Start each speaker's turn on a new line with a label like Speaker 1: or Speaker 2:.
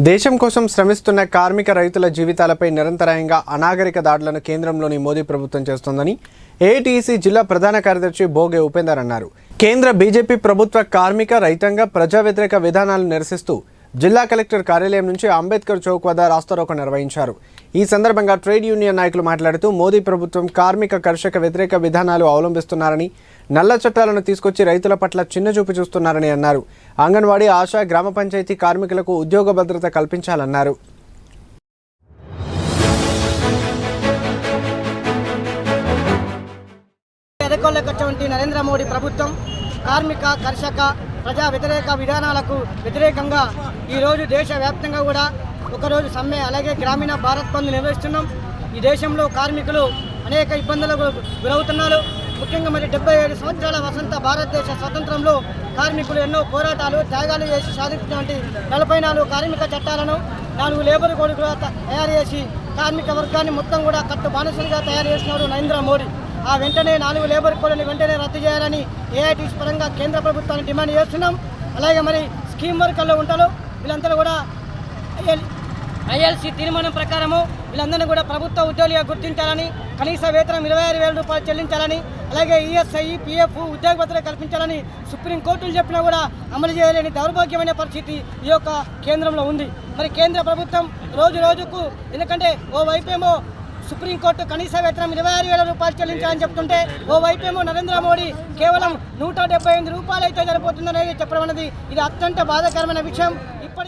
Speaker 1: దేశం కోసం శ్రమిస్తున్న కార్మిక రైతుల జీవితాలపై నిరంతరాయంగా అనాగరిక దాడులను కేంద్రంలోని మోదీ ప్రభుత్వం చేస్తోందని ఏఐటీసీ జిల్లా ప్రధాన కార్యదర్శి బోగే ఉపేందర్ అన్నారు. కేంద్ర బీజేపీ ప్రభుత్వ కార్మిక రైతాంగ ప్రజా వ్యతిరేక విధానాలను నిరసిస్తూ జిల్లా కలెక్టర్ కార్యాలయం నుంచి అంబేద్కర్ చౌక్ వద్ద రాస్తారోకో నిర్వహించారు. ఈ సందర్భంగా ట్రేడ్ యూనియన్ నాయకులు మాట్లాడుతూ మోదీ ప్రభుత్వం కార్మిక కర్షక వ్యతిరేక విధానాలు అవలంబిస్తున్నారని, నల్ల చట్టాలను తీసుకొచ్చి రైతుల పట్ల చిన్నచూపు చూస్తున్నారని అన్నారు. అంగన్వాడీ, ఆశా, గ్రామ పంచాయతీ కార్మికులకు ఉద్యోగ భద్రత కల్పించాలన్నారు.
Speaker 2: నరేంద్ర మోడీ ప్రభుత్వం కార్మిక కర్షక ప్రజా వ్యతిరేక విధానాలకు వ్యతిరేకంగా ఈరోజు దేశవ్యాప్తంగా కూడా ఒకరోజు సమ్మె, అలాగే గ్రామీణ భారత్ బంద్ నిర్వహిస్తున్నాం. ఈ దేశంలో కార్మికులు అనేక ఇబ్బందులకు గురవుతున్నారు. ముఖ్యంగా 77 సంవత్సరాల వసంత భారతదేశ స్వతంత్రంలో కార్మికులు ఎన్నో పోరాటాలు, త్యాగాలు చేసి సాధించినటువంటి 44 కార్మిక చట్టాలను 4 లేబర్ కోడ్ కూడా తయారు చేసి కార్మిక వర్గాన్ని మొత్తం కూడా కట్టు బానిసలుగా తయారు చేసినాడు నరేంద్ర మోడీ. ఆ వెంటనే 4 లేబర్ కోడ్ని వెంటనే రద్దు చేయాలని ఏఐటీసీ పరంగా కేంద్ర ప్రభుత్వాన్ని డిమాండ్ చేస్తున్నాం. అలాగే స్కీమ్ వర్కర్లు ఉంటారు, వీళ్ళందరూ కూడా ఐఎల్సీ తీర్మానం ప్రకారము వీళ్ళందరినీ కూడా ప్రభుత్వ ఉద్యోగులుగా గుర్తించాలని, కనీస వేతనం 26,000 రూపాయలు చెల్లించాలని, అలాగే ఈఎస్ఐ, పిఎఫ్, ఉద్యోగ భద్రత కల్పించాలని సుప్రీంకోర్టులు చెప్పినా కూడా అమలు చేయలేని దౌర్భాగ్యమైన పరిస్థితి ఈ యొక్క కేంద్రంలో ఉంది. కేంద్ర ప్రభుత్వం రోజుకు, ఎందుకంటే ఓవైపేమో సుప్రీంకోర్టు కనీస వేతనం 26,000 రూపాయలు చెల్లించాలని చెప్తుంటే, ఓవైపేమో నరేంద్ర మోడీ కేవలం 178 రూపాయలు అయితే సరిపోతుందనేది చెప్పడం అనేది ఇది అత్యంత బాధాకరమైన విషయం. ఇప్పటికే